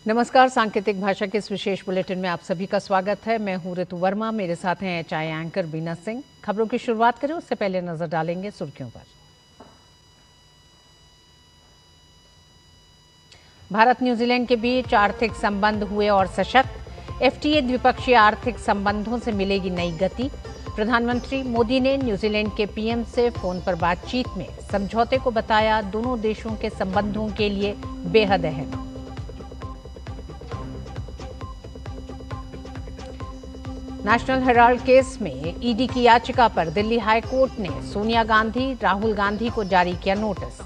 नमस्कार, सांकेतिक भाषा के इस विशेष बुलेटिन में आप सभी का स्वागत है। मैं हूं ऋतु वर्मा, मेरे साथ हैं एचआई एंकर बीना सिंह। खबरों की शुरुआत करें उससे पहले नजर डालेंगे सुर्खियों पर। भारत न्यूजीलैंड के बीच आर्थिक संबंध हुए और सशक्त। एफटीए द्विपक्षीय आर्थिक संबंधों से मिलेगी नई गति। प्रधानमंत्री मोदी ने न्यूजीलैंड के पीएम से फोन पर बातचीत में समझौते को बताया दोनों देशों के संबंधों के लिए बेहद अहम। नेशनल हेराल्ड केस में ईडी की याचिका पर दिल्ली हाई कोर्ट ने सोनिया गांधी, राहुल गांधी को जारी किया नोटिस।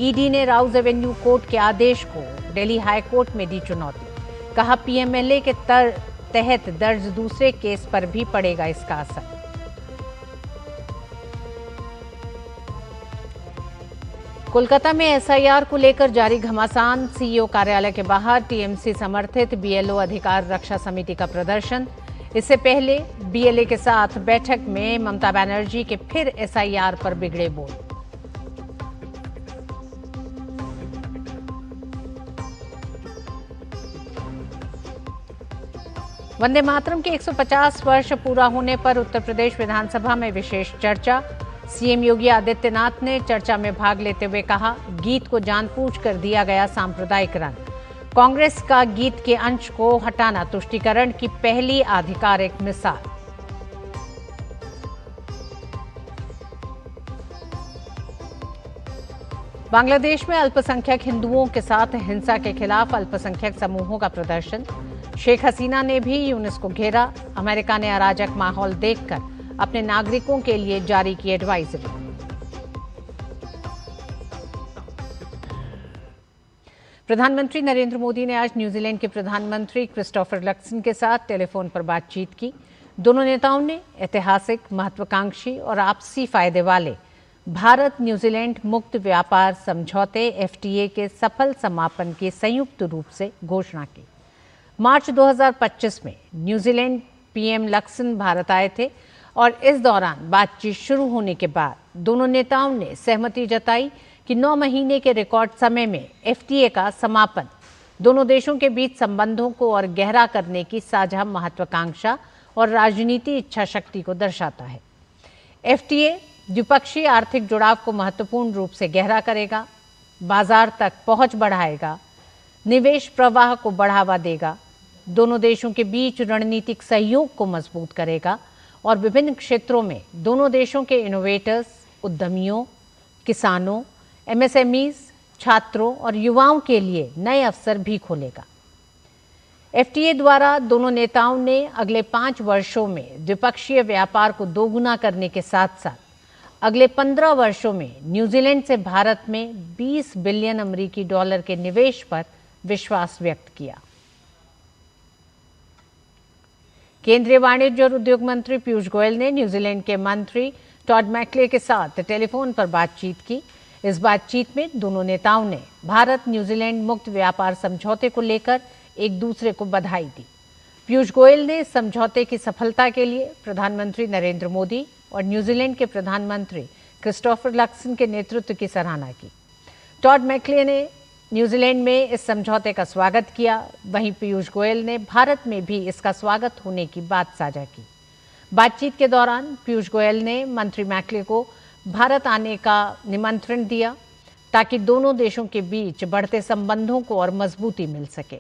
ईडी ने राउज एवेन्यू कोर्ट के आदेश को दिल्ली हाई कोर्ट में दी चुनौती। कहा पीएमएलए के तहत दर्ज दूसरे केस पर भी पड़ेगा इसका असर। कोलकाता में एसआईआर को लेकर जारी घमासान। सीईओ कार्यालय के बाहर टीएमसी समर्थित बीएलओ अधिकार रक्षा समिति का प्रदर्शन। इससे पहले बीएलए के साथ बैठक में ममता बनर्जी के फिर एसआईआर पर बिगड़े बोल। वंदे मातरम के 150 वर्ष पूरा होने पर उत्तर प्रदेश विधानसभा में विशेष चर्चा। सीएम योगी आदित्यनाथ ने चर्चा में भाग लेते हुए कहा, गीत को जानबूझकर दिया गया सांप्रदायिक रंग। कांग्रेस का गीत के अंश को हटाना तुष्टीकरण की पहली आधिकारिक मिसाल। बांग्लादेश में अल्पसंख्यक हिंदुओं के साथ हिंसा के खिलाफ अल्पसंख्यक समूहों का प्रदर्शन। शेख हसीना ने भी यूनेस्को घेरा। अमेरिका ने अराजक माहौल देखकर अपने नागरिकों के लिए जारी की एडवाइजरी। प्रधानमंत्री नरेंद्र मोदी ने आज न्यूजीलैंड के प्रधानमंत्री क्रिस्टोफर लक्सन के साथ टेलीफोन पर बातचीत की। दोनों नेताओं ने ऐतिहासिक, महत्वाकांक्षी और आपसी फायदे वाले भारत न्यूजीलैंड मुक्त व्यापार समझौते एफटीए के सफल समापन की संयुक्त रूप से घोषणा की। मार्च 2025 में न्यूजीलैंड पीएम लक्सन भारत आए थे और इस दौरान बातचीत शुरू होने के बाद दोनों नेताओं ने सहमति जताई कि 9 महीने के रिकॉर्ड समय में एफटीए का समापन दोनों देशों के बीच संबंधों को और गहरा करने की साझा महत्वाकांक्षा और राजनीतिक इच्छा शक्ति को दर्शाता है। एफटीए द्विपक्षीय आर्थिक जुड़ाव को महत्वपूर्ण रूप से गहरा करेगा, बाजार तक पहुंच बढ़ाएगा, निवेश प्रवाह को बढ़ावा देगा, दोनों देशों के बीच रणनीतिक सहयोग को मजबूत करेगा और विभिन्न क्षेत्रों में दोनों देशों के इनोवेटर्स, उद्यमियों, किसानों, एमएसएमईज, छात्रों और युवाओं के लिए नए अवसर भी खोलेगा। एफटीए द्वारा दोनों नेताओं ने अगले 5 वर्षों में द्विपक्षीय व्यापार को दोगुना करने के साथ साथ अगले 15 वर्षों में न्यूजीलैंड से भारत में 20 बिलियन अमेरिकी डॉलर के निवेश पर विश्वास व्यक्त किया। केंद्रीय वाणिज्य और उद्योग मंत्री पीयूष गोयल ने न्यूजीलैंड के मंत्री टॉड मैकले के साथ टेलीफोन पर बातचीत की। इस बातचीत में दोनों नेताओं ने भारत न्यूजीलैंड मुक्त व्यापार समझौते को लेकर एक दूसरे को बधाई दी। पीयूष गोयल ने इस समझौते की सफलता के लिए प्रधानमंत्री नरेंद्र मोदी और न्यूजीलैंड के प्रधानमंत्री क्रिस्टोफर लक्सन के नेतृत्व की सराहना की। टॉड मैकले ने न्यूजीलैंड में इस समझौते का स्वागत किया। वहीं पीयूष गोयल ने भारत में भी इसका स्वागत होने की बात साझा की। बातचीत के दौरान पीयूष गोयल ने मंत्री मैकले को भारत आने का निमंत्रण दिया ताकि दोनों देशों के बीच बढ़ते संबंधों को और मजबूती मिल सके।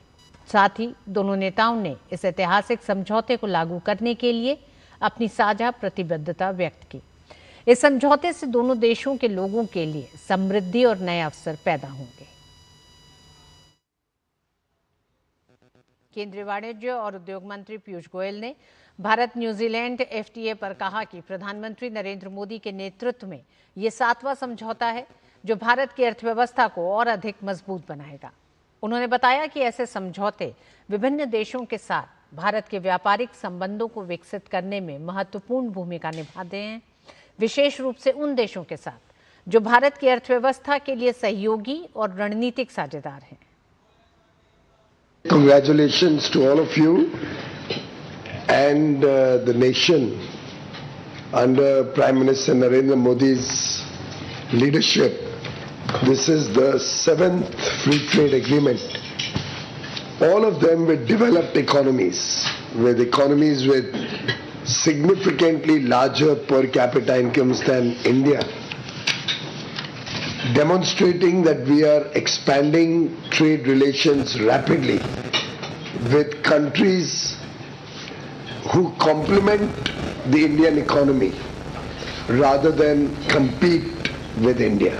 साथ ही दोनों नेताओं ने इस ऐतिहासिक समझौते को लागू करने के लिए अपनी साझा प्रतिबद्धता व्यक्त की। इस समझौते से दोनों देशों के लोगों के लिए समृद्धि और नए अवसर पैदा होंगे। केंद्रीय वाणिज्य और उद्योग मंत्री पीयूष गोयल ने भारत न्यूजीलैंड एफटीए पर कहा कि प्रधानमंत्री नरेंद्र मोदी के नेतृत्व में ये 7वां समझौता है जो भारत की अर्थव्यवस्था को और अधिक मजबूत बनाएगा। उन्होंने बताया कि ऐसे समझौते विभिन्न देशों के साथ भारत के व्यापारिक संबंधों को विकसित करने में महत्वपूर्ण भूमिका निभाते हैं, विशेष रूप से उन देशों के साथ जो भारत की अर्थव्यवस्था के लिए सहयोगी और रणनीतिक साझेदार हैं। Congratulations to all of you and the nation under Prime Minister Narendra Modi's leadership. This is the 7th free trade agreement all of them with developed economies, with significantly larger per capita incomes than India, demonstrating that we are expanding trade relations rapidly with countries who complement the Indian economy rather than compete with India.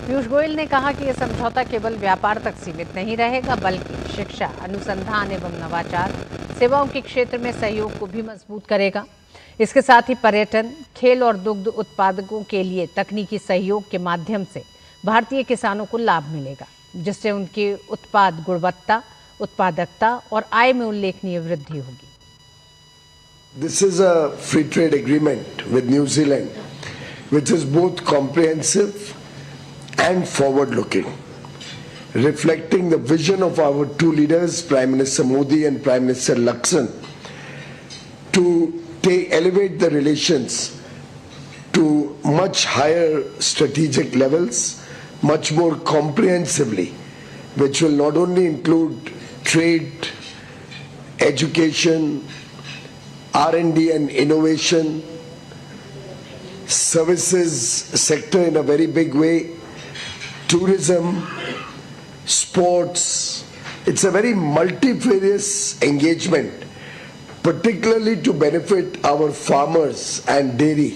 Piyush Goyal ने कहा कि यह समझौता केवल व्यापार तक सीमित नहीं रहेगा, बल्कि शिक्षा, अनुसंधान एवं नवाचार, सेवाओं के क्षेत्र में सहयोग को भी मजबूत करेगा। इसके साथ ही पर्यटन, खेल और दुग्ध उत्पादकों के लिए तकनीकी सहयोग के माध्यम से भारतीय किसानों को लाभ मिलेगा, जिससे उनकी उत्पाद गुणवत्ता, उत्पादकता और आय में उल्लेखनीय वृद्धि होगी। This is a free trade agreement with New Zealand, which is both comprehensive and forward-looking, reflecting the vision of our two leaders, Prime Minister Modi and Prime Minister Lakson, to elevate the relations to much higher strategic levels, much more comprehensively, which will not only include trade, education, R&D and innovation, services sector in a very big way, tourism, sports. It's a very multifarious engagement, particularly to benefit our farmers and dairy.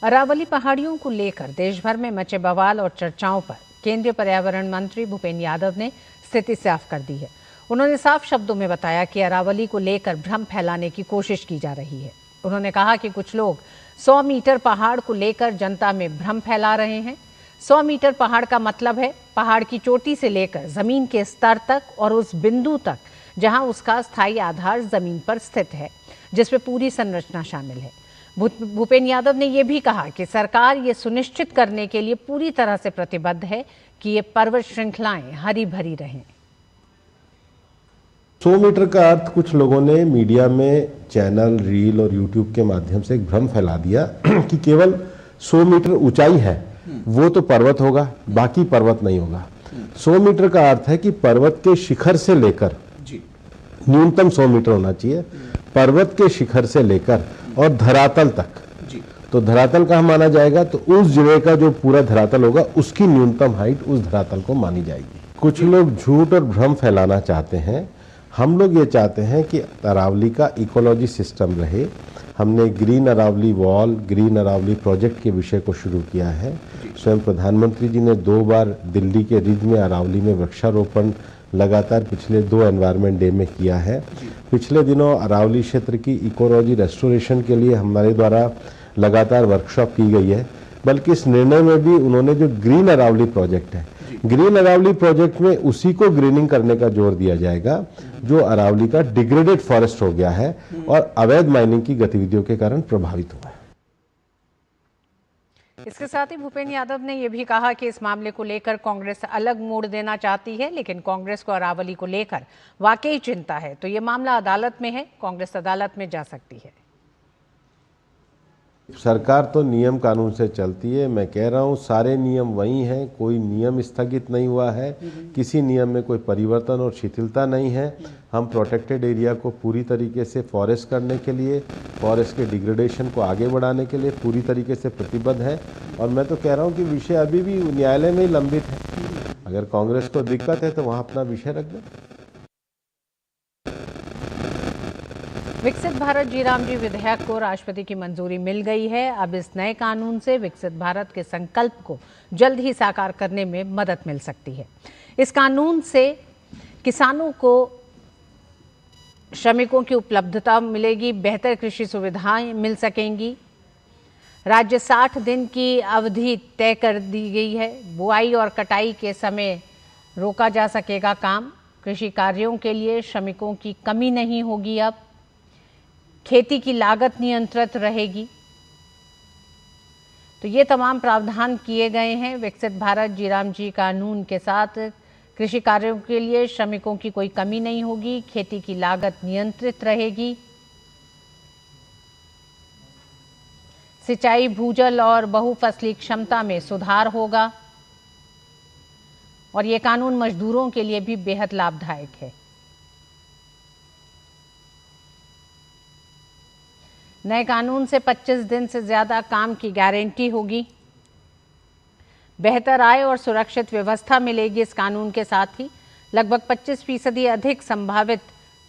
Aravalli पहाड़ियों को लेकर देश भर में मचे बवाल और चर्चाओं पर केंद्रीय पर्यावरण मंत्री भूपेंद्र यादव ने स्थिति साफ कर दी है। उन्होंने साफ शब्दों में बताया कि अरावली को लेकर भ्रम फैलाने की कोशिश की जा रही है। उन्होंने कहा कि कुछ लोग 100 मीटर पहाड़ को लेकर जनता में भ्रम फैला रहे हैं। 100 मीटर पहाड़ का मतलब है पहाड़ की चोटी से लेकर जमीन के स्तर तक और उस बिंदु तक जहां उसका स्थायी आधार जमीन पर स्थित है, जिसमें पूरी संरचना शामिल है। भूपेंद्र यादव ने यह भी कहा कि सरकार ये सुनिश्चित करने के लिए पूरी तरह से प्रतिबद्ध है कि ये पर्वत श्रृंखलाएं हरी भरी रहें। 100 मीटर का अर्थ कुछ लोगों ने मीडिया में चैनल, रील और यूट्यूब के माध्यम से एक भ्रम फैला दिया कि केवल 100 मीटर ऊंचाई है वो तो पर्वत होगा, बाकी पर्वत नहीं होगा। 100 मीटर का अर्थ है कि पर्वत के शिखर से लेकर न्यूनतम 100 मीटर होना चाहिए, पर्वत के शिखर से लेकर और धरातल तक। तो धरातल कहाँ माना जाएगा? तो उस जगह का जो पूरा धरातल होगा उसकी न्यूनतम हाइट उस धरातल को मानी जाएगी। कुछ लोग झूठ और भ्रम फैलाना चाहते हैं। हम लोग ये चाहते हैं कि अरावली का इकोलॉजी सिस्टम रहे। हमने green Aravalli wall, green Aravalli project के विषय को शुरू किया है। स्वयं प्रधानमंत्री जी ने 2 बार दिल्ली के रिज में अरावली में वृक्षारोपण लगातार पिछले 2 एनवायरनमेंट डे में किया है। पिछले दिनों अरावली क्षेत्र की इकोलॉजी रेस्टोरेशन के लिए हमारे द्वारा लगातार वर्कशॉप की गई है। बल्कि इस निर्णय में भी उन्होंने जो ग्रीन अरावली प्रोजेक्ट है, ग्रीन अरावली प्रोजेक्ट में उसी को ग्रीनिंग करने का जोर दिया जाएगा जो अरावली का डिग्रेडेड फॉरेस्ट हो गया है और अवैध माइनिंग की गतिविधियों के कारण प्रभावित हुआ है। इसके साथ ही भूपेंद्र यादव ने यह भी कहा कि इस मामले को लेकर कांग्रेस अलग मोड़ देना चाहती है, लेकिन कांग्रेस को अरावली को लेकर वाकई चिंता है तो ये मामला अदालत में है, कांग्रेस अदालत में जा सकती है। सरकार तो नियम कानून से चलती है। मैं कह रहा हूँ सारे नियम वही हैं, कोई नियम स्थगित नहीं हुआ है, किसी नियम में कोई परिवर्तन और शिथिलता नहीं है। हम प्रोटेक्टेड एरिया को पूरी तरीके से फॉरेस्ट करने के लिए, फॉरेस्ट के डिग्रेडेशन को आगे बढ़ाने के लिए पूरी तरीके से प्रतिबद्ध है। और मैं तो कह रहा हूँ कि विषय अभी भी न्यायालय में ही लंबित है। अगर कांग्रेस को दिक्कत है तो वहाँ अपना विषय रख दें। विकसित भारत जी-राम जी विधेयक को राष्ट्रपति की मंजूरी मिल गई है। अब इस नए कानून से विकसित भारत के संकल्प को जल्द ही साकार करने में मदद मिल सकती है। इस कानून से किसानों को श्रमिकों की उपलब्धता मिलेगी, बेहतर कृषि सुविधाएं मिल सकेंगी। राज्य 60 दिन की अवधि तय कर दी गई है। बुआई और कटाई के समय रोका जा सकेगा काम। कृषि कार्यों के लिए श्रमिकों की कमी नहीं होगी। अब खेती की लागत नियंत्रित रहेगी। तो ये तमाम प्रावधान किए गए हैं विकसित भारत जी-राम जी कानून के साथ। कृषि कार्यों के लिए श्रमिकों की कोई कमी नहीं होगी, खेती की लागत नियंत्रित रहेगी, सिंचाई, भूजल और बहुफसली क्षमता में सुधार होगा। और ये कानून मजदूरों के लिए भी बेहद लाभदायक है। नए कानून से 25 दिन से ज्यादा काम की गारंटी होगी, बेहतर आय और सुरक्षित व्यवस्था मिलेगी। इस कानून के साथ ही लगभग 25% अधिक संभावित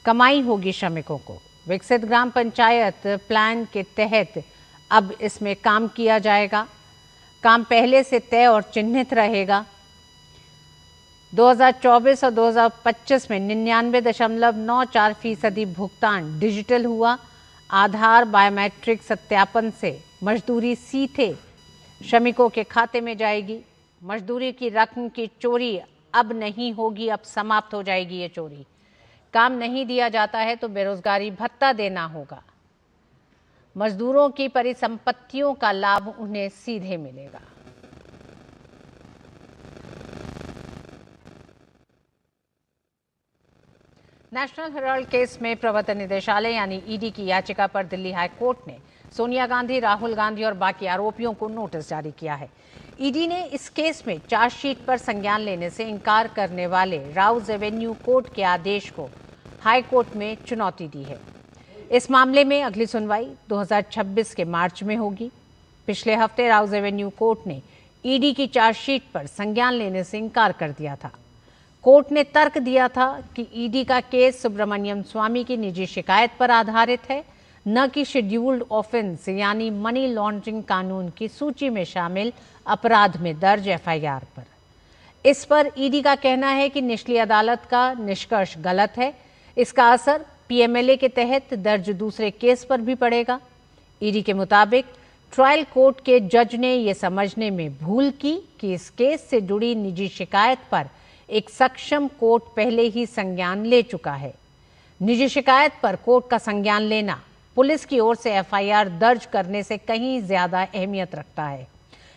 कमाई होगी श्रमिकों को। विकसित ग्राम पंचायत प्लान के तहत अब इसमें काम किया जाएगा। काम पहले से तय और चिन्हित रहेगा। 2024 और 2025 में 99.94% भुगतान डिजिटल हुआ। आधार बायोमेट्रिक सत्यापन से मजदूरी सीधे श्रमिकों के खाते में जाएगी। मजदूरी की रकम की चोरी अब नहीं होगी, अब समाप्त हो जाएगी ये चोरी। काम नहीं दिया जाता है तो बेरोजगारी भत्ता देना होगा। मजदूरों की परिसंपत्तियों का लाभ उन्हें सीधे मिलेगा। नेशनल हेराल्ड केस में प्रवर्तन निदेशालय यानी ईडी की याचिका पर दिल्ली हाई कोर्ट ने सोनिया गांधी, राहुल गांधी और बाकी आरोपियों को नोटिस जारी किया है। ईडी ने इस केस में चार्जशीट पर संज्ञान लेने से इनकार करने वाले राउज एवेन्यू कोर्ट के आदेश को हाई कोर्ट में चुनौती दी है। इस मामले में अगली सुनवाई 2026 के मार्च में होगी। पिछले हफ्ते राउज एवेन्यू कोर्ट ने ईडी की चार्जशीट पर संज्ञान लेने से इनकार कर दिया था। कोर्ट ने तर्क दिया था कि ईडी का केस सुब्रमण्यम स्वामी की निजी शिकायत पर आधारित है, न कि शेड्यूल्ड ऑफेंस यानी मनी लॉन्ड्रिंग कानून की सूची में शामिल अपराध में दर्ज एफआईआर पर। इस पर ईडी का कहना है कि निचली अदालत का निष्कर्ष गलत है। इसका असर पीएमएलए के तहत दर्ज दूसरे केस पर भी पड़ेगा। ईडी के मुताबिक ट्रायल कोर्ट के जज ने यह समझने में भूल की कि इस केस से जुड़ी निजी शिकायत पर एक सक्षम कोर्ट पहले ही संज्ञान ले चुका है। निजी शिकायत पर कोर्ट का संज्ञान लेना पुलिस की ओर से एफआईआर दर्ज करने से कहीं ज्यादा अहमियत रखता है।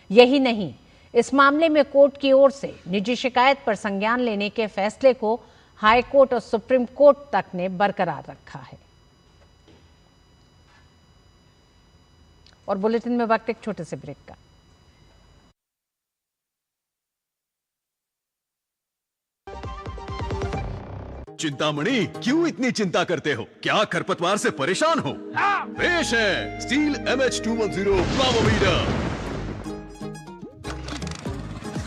यही नहीं, इस मामले में कोर्ट की ओर से निजी शिकायत पर संज्ञान लेने के फैसले को हाई कोर्ट और सुप्रीम कोर्ट तक ने बरकरार रखा है। और बुलेटिन में वक्त एक छोटे से ब्रेक का। चिंतामणि, क्यों इतनी चिंता करते हो? क्या खरपतवार से परेशान हो? पेश है स्टील MH210 फ्लावोवीडर।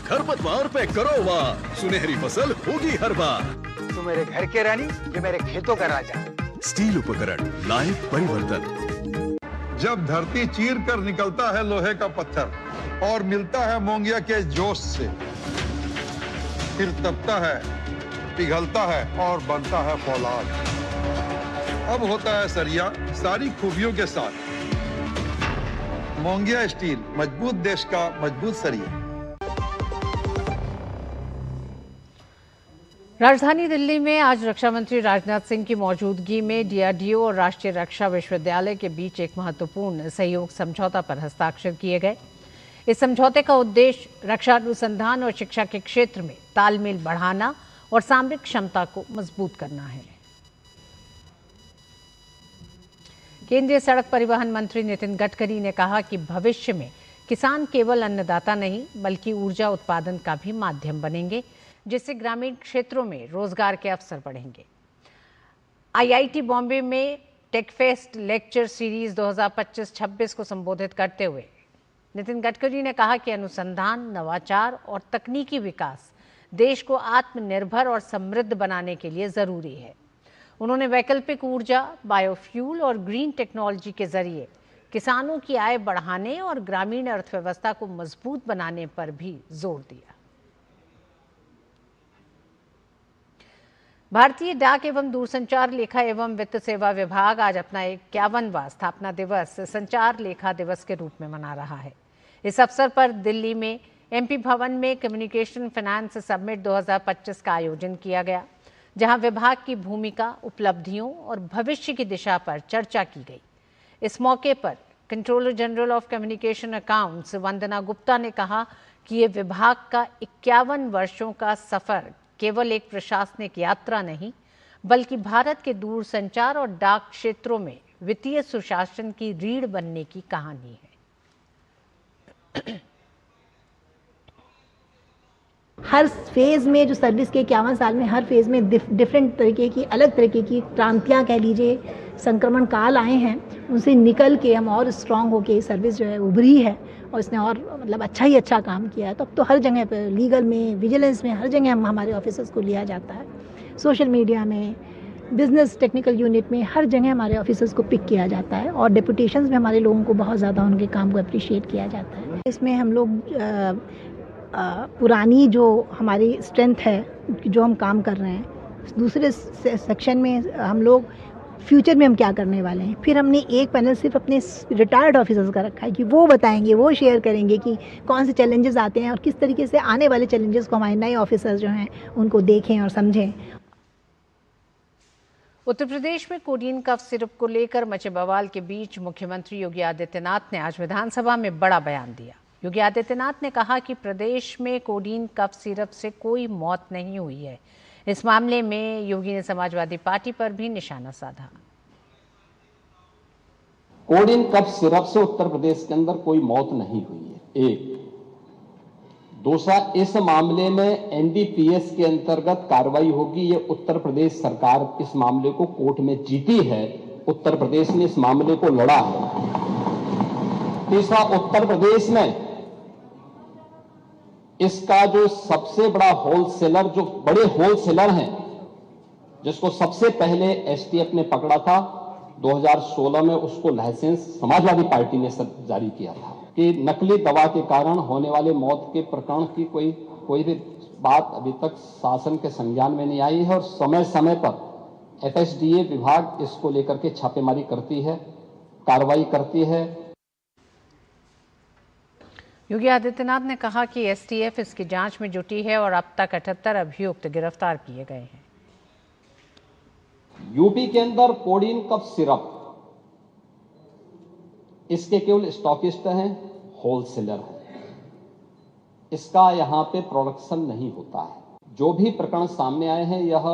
खरपतवार पे करो वार, सुनहरी फसल होगी हर बार। तू मेरे घर के रानी, ये मेरे खेतों का राजा। स्टील उपकरण लाए परिवर्तन। जब धरती चीर कर निकलता है लोहे का पत्थर और मिलता है मोंगिया के जोश से, फिर तपता है, पिघलता है और बनता है फौलाद। अब होता है सरिया सारी खूबियों के साथ। मोंगिया स्टील, मजबूत देश का मजबूत सरिया। राजधानी दिल्ली में आज रक्षा मंत्री राजनाथ सिंह की मौजूदगी में डीआरडीओ और राष्ट्रीय रक्षा विश्वविद्यालय के बीच एक महत्वपूर्ण सहयोग समझौता पर हस्ताक्षर किए गए। इस समझौते का उद्देश्य रक्षा अनुसंधान और शिक्षा के क्षेत्र में तालमेल बढ़ाना और सामरिक क्षमता को मजबूत करना है। केंद्रीय सड़क परिवहन मंत्री नितिन गडकरी ने कहा कि भविष्य में किसान केवल अन्नदाता नहीं बल्कि ऊर्जा उत्पादन का भी माध्यम बनेंगे, जिससे ग्रामीण क्षेत्रों में रोजगार के अवसर बढ़ेंगे। आईआईटी बॉम्बे में टेकफेस्ट लेक्चर सीरीज 2025-26 को संबोधित करते हुए नितिन गडकरी ने कहा कि अनुसंधान, नवाचार और तकनीकी विकास देश को आत्मनिर्भर और समृद्ध बनाने के लिए जरूरी है। उन्होंने वैकल्पिक ऊर्जा, बायोफ्यूल और ग्रीन टेक्नोलॉजी के जरिए किसानों की आय बढ़ाने और ग्रामीण अर्थव्यवस्था को मजबूत बनाने पर भी जोर दिया। भारतीय डाक एवं दूरसंचार लेखा एवं वित्त सेवा विभाग आज अपना 51वां स्थापना दिवस संचार लेखा दिवस के रूप में मना रहा है। इस अवसर पर दिल्ली में एमपी भवन में कम्युनिकेशन फाइनेंस समिट 2025 का आयोजन किया गया, जहां विभाग की भूमिका, उपलब्धियों और भविष्य की दिशा पर चर्चा की गई। इस मौके पर controller general of communication accounts Vandana Gupta ने कहा कि ये विभाग का 51 वर्षों का सफर केवल एक प्रशासनिक यात्रा नहीं बल्कि भारत के दूरसंचार और डाक क्षेत्रों में वित्तीय सुशासन की रीढ़ बनने की कहानी है। हर फेज़ में जो सर्विस के 51 साल में हर फेज़ में डिफरेंट तरीके की, अलग तरीके की क्रांतियाँ कह लीजिए, संक्रमण काल आए हैं, उनसे निकल के हम और स्ट्रॉन्ग होके सर्विस जो है उभरी है और इसने और मतलब अच्छा काम किया है। तो अब तो हर जगह पे लीगल में, विजिलेंस में, हर जगह हमारे ऑफिसर्स को लिया जाता है। सोशल मीडिया में, बिजनेस टेक्निकल यूनिट में, हर जगह हमारे ऑफिसर्स को पिक किया जाता है और डेपुटेशंस में हमारे लोगों को बहुत ज़्यादा उनके काम को अप्रिशिएट किया जाता है। इसमें हम लोग पुरानी जो हमारी स्ट्रेंथ है, जो हम काम कर रहे हैं, दूसरे सेक्शन में हम लोग फ्यूचर में हम क्या करने वाले हैं। फिर हमने एक पैनल सिर्फ अपने रिटायर्ड ऑफिसर्स का रखा है कि वो बताएंगे, वो शेयर करेंगे कि कौन से चैलेंजेस आते हैं और किस तरीके से आने वाले चैलेंजेस को हमारे नए ऑफिसर्स जो हैं उनको देखें और समझें। उत्तर प्रदेश में कोडीन कफ सिरप को लेकर मचे बवाल के बीच मुख्यमंत्री योगी आदित्यनाथ ने आज विधानसभा में बड़ा बयान दिया। योगी आदित्यनाथ ने कहा कि प्रदेश में कोडीन कफ सिरप से कोई मौत नहीं हुई है। इस मामले में योगी ने समाजवादी पार्टी पर भी निशाना साधा। कोडीन कफ सिरप से उत्तर प्रदेश के अंदर कोई मौत नहीं हुई है, एक। दूसरा, इस मामले में एनडीपीएस के अंतर्गत कार्रवाई होगी। ये उत्तर प्रदेश सरकार इस मामले को कोर्ट में जीती है, उत्तर प्रदेश ने इस मामले को लड़ा है। तीसरा, उत्तर प्रदेश में इसका जो सबसे बड़ा होलसेलर, जो बड़े होलसेलर हैं, जिसको सबसे पहले एसटीएफ ने पकड़ा था 2016 में, उसको लाइसेंस समाजवादी पार्टी ने जारी किया था कि नकली दवा के कारण होने वाले मौत के प्रकरण की कोई भी बात अभी तक शासन के संज्ञान में नहीं आई है और समय समय पर एफएसडीए विभाग इसको लेकर के छापेमारी करती है, कार्रवाई करती है। योगी आदित्यनाथ ने कहा कि एसटीएफ इसकी जांच में जुटी है और अब तक 78 अभियुक्त गिरफ्तार किए गए हैं। यूपी के अंदर कोडीन कफ सिरप इसके केवल स्टॉकिस्ट हैं, होलसेलर हैं, इसका यहां पे प्रोडक्शन नहीं होता है। जो भी प्रकरण सामने आए हैं, यह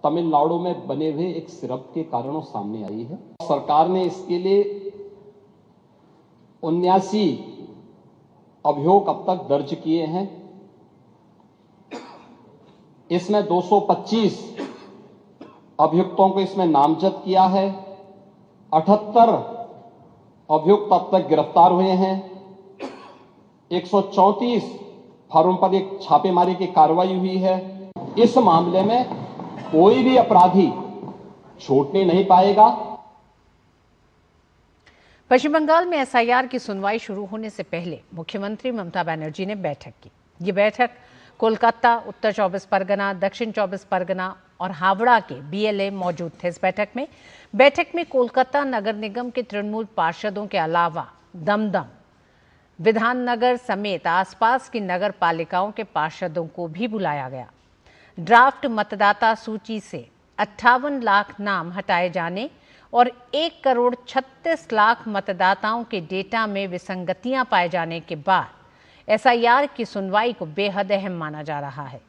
तमिलनाडु में बने हुए एक सिरप के कारणों सामने आई है। सरकार ने इसके लिए 79 अभियोग अब तक दर्ज किए हैं। इसमें 225 अभियुक्तों को इसमें नामजद किया है। 78 अभियुक्त अब तक गिरफ्तार हुए हैं। 134 फर्म पर एक छापेमारी की कार्रवाई हुई है। इस मामले में कोई भी अपराधी छूटने नहीं पाएगा। पश्चिम बंगाल में एसआईआर की सुनवाई शुरू होने से पहले मुख्यमंत्री ममता बनर्जी ने बैठक की। ये बैठक कोलकाता, उत्तर 24 परगना, दक्षिण 24 परगना और हावड़ा के बीएलए मौजूद थे। इस बैठक में कोलकाता नगर निगम के तृणमूल पार्षदों के अलावा दमदम, विधाननगर समेत आसपास की नगर पालिकाओं के पार्षदों को भी बुलाया गया। ड्राफ्ट मतदाता सूची से 58 लाख नाम हटाए जाने और 1,36,00,000 मतदाताओं के डेटा में विसंगतियां पाए जाने के बाद एसआईआर की सुनवाई को बेहद अहम माना जा रहा है।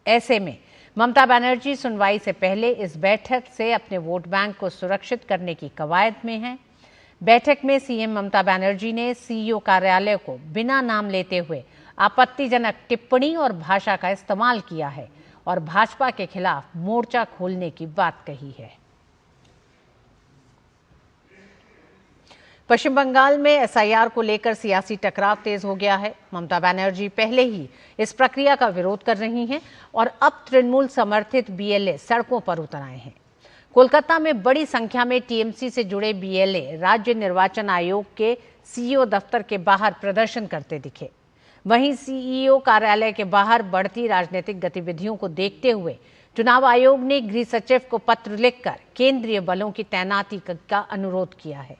ऐसे में ममता बनर्जी सुनवाई से पहले इस बैठक से अपने वोट बैंक को सुरक्षित करने की कवायद में हैं। बैठक में सीएम ममता बनर्जी ने सीईओ कार्यालय को बिना नाम लेते हुए आपत्तिजनक टिप्पणी और भाषा का इस्तेमाल किया है और भाजपा के खिलाफ मोर्चा खोलने की बात कही है। पश्चिम बंगाल में एसआईआर को लेकर सियासी टकराव तेज हो गया है। ममता बनर्जी पहले ही इस प्रक्रिया का विरोध कर रही हैं और अब तृणमूल समर्थित बीएलए सड़कों पर उतर आए हैं। कोलकाता में बड़ी संख्या में टीएमसी से जुड़े बीएलए राज्य निर्वाचन आयोग के सीईओ दफ्तर के बाहर प्रदर्शन करते दिखे। वहीं सीईओ कार्यालय के बाहर बढ़ती राजनीतिक गतिविधियों को देखते हुए चुनाव आयोग ने गृह सचिव को पत्र लिखकर केंद्रीय बलों की तैनाती का अनुरोध किया है।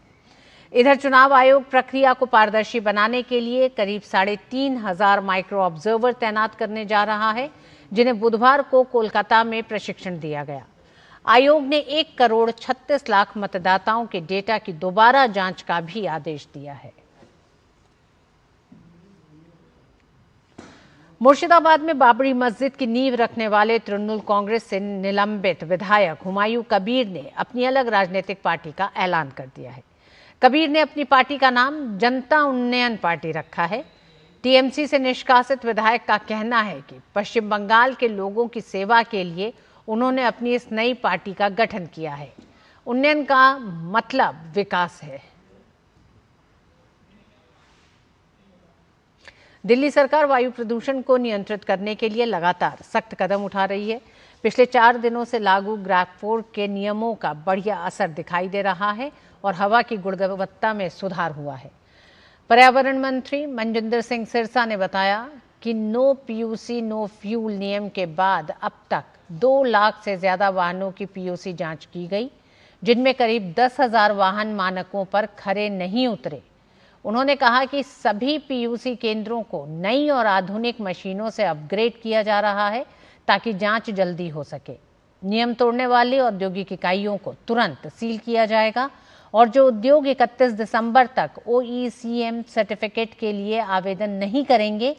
इधर चुनाव आयोग प्रक्रिया को पारदर्शी बनाने के लिए करीब 3,500 माइक्रो ऑब्जर्वर तैनात करने जा रहा है, जिन्हें बुधवार को कोलकाता में प्रशिक्षण दिया गया। आयोग ने 1,36,00,000 मतदाताओं के डेटा की दोबारा जांच का भी आदेश दिया है। मुर्शिदाबाद में बाबरी मस्जिद की नींव रखने वाले तृणमूल कांग्रेस से निलंबित विधायक हुमायूं कबीर ने अपनी अलग राजनीतिक पार्टी का ऐलान कर दिया है। कबीर ने अपनी पार्टी का नाम जनता उन्नयन पार्टी रखा है। टीएमसी से निष्कासित विधायक का कहना है कि पश्चिम बंगाल के लोगों की सेवा के लिए उन्होंने अपनी इस नई पार्टी का गठन किया है। उन्नयन का मतलब विकास है। दिल्ली सरकार वायु प्रदूषण को नियंत्रित करने के लिए लगातार सख्त कदम उठा रही है। पिछले 4 दिनों से लागू ग्रैब 4 के नियमों का बढ़िया असर दिखाई दे रहा है और हवा की गुणवत्ता में सुधार हुआ है। पर्यावरण मंत्री मनजिंदर सिंह सिरसा ने बताया कि नो पीयूसी नो फ्यूल नियम के बाद अब तक 2 लाख से ज्यादा वाहनों की पीयूसी जांच की गई, जिनमें करीब 10,000 वाहन मानकों पर खरे नहीं उतरे। उन्होंने कहा कि सभी पीयूसी केंद्रों को नई और आधुनिक मशीनों से अपग्रेड किया जा रहा है ताकि जांच जल्दी हो सके। नियम तोड़ने वाली औद्योगिक इकाइयों को तुरंत सील किया जाएगा और जो उद्योग 31 दिसंबर तक OECM सर्टिफिकेट के लिए आवेदन नहीं करेंगे,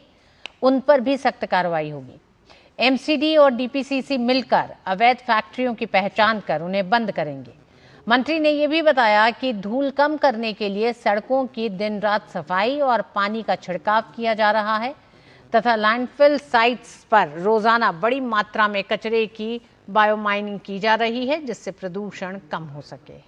उन पर भी सख्त कार्रवाई होगी। MCD और DPCC मिलकर अवैध फैक्ट्रियों की पहचान कर उन्हें बंद करेंगे। मंत्री ने यह भी बताया कि धूल कम करने के लिए सड़कों की दिन रात सफाई और पानी का छिड़काव किया जा रहा है तथा लैंडफिल साइट्स पर रोजाना बड़ी मात्रा में कचरे की बायोमाइनिंग की जा रही है, जिससे प्रदूषण कम हो सके।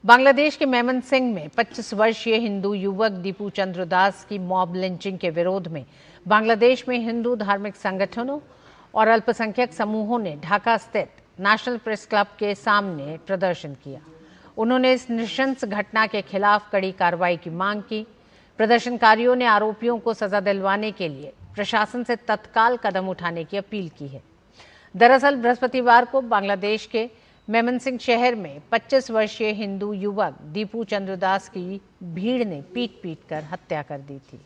बांग्लादेश के मेमनसिंह में 25 वर्षीय हिंदू युवक दीपू चंद्र दास की मॉब लिंचिंग के विरोध में बांग्लादेश में हिंदू धार्मिक संगठनों और अल्पसंख्यक समूहों ने ढाका स्थित नेशनल प्रेस क्लब के सामने प्रदर्शन किया। उन्होंने इस नृशंस घटना के खिलाफ कड़ी कार्रवाई की मांग की। प्रदर्शनकारियों ने आरोपियों को सजा दिलवाने के लिए प्रशासन से तत्काल कदम उठाने की अपील की है। दरअसल बृहस्पतिवार को बांग्लादेश के मेमनसिंह शहर में 25 वर्षीय हिंदू युवक दीपू चंद्र दास की भीड़ ने पीट कर हत्या कर दी थी।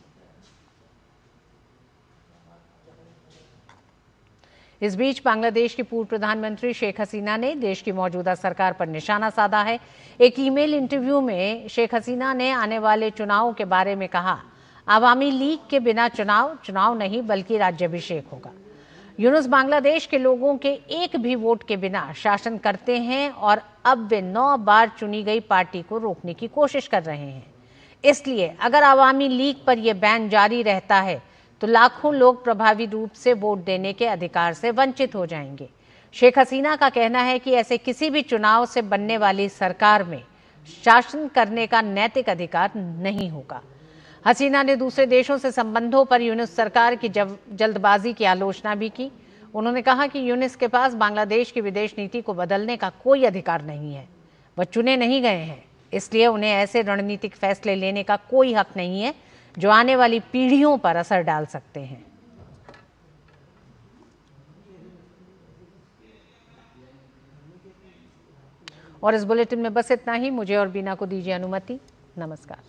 इस बीच बांग्लादेश की पूर्व प्रधानमंत्री शेख हसीना ने देश की मौजूदा सरकार पर निशाना साधा है। एक ईमेल इंटरव्यू में शेख हसीना ने आने वाले चुनावों के बारे में कहा, आवामी लीग के बिना चुनाव नहीं बल्कि राज्याभिषेक होगा। यूनुस बांग्लादेश के लोगों के एक भी वोट के बिना शासन करते हैं और अब वे 9 बार चुनी गई पार्टी को रोकने की कोशिश कर रहे हैं। इसलिए अगर आवामी लीग पर यह बैन जारी रहता है तो लाखों लोग प्रभावी रूप से वोट देने के अधिकार से वंचित हो जाएंगे। शेख हसीना का कहना है कि ऐसे किसी भी चुनाव से बनने वाली सरकार में शासन करने का नैतिक अधिकार नहीं होगा। हसीना ने दूसरे देशों से संबंधों पर यूनुस सरकार की जल्दबाजी की आलोचना भी की। उन्होंने कहा कि यूनुस के पास बांग्लादेश की विदेश नीति को बदलने का कोई अधिकार नहीं है। वह चुने नहीं गए हैं, इसलिए उन्हें ऐसे रणनीतिक फैसले लेने का कोई हक नहीं है जो आने वाली पीढ़ियों पर असर डाल सकते हैं। और इस बुलेटिन में बस इतना ही। मुझे और बीना को दीजिए अनुमति। नमस्कार।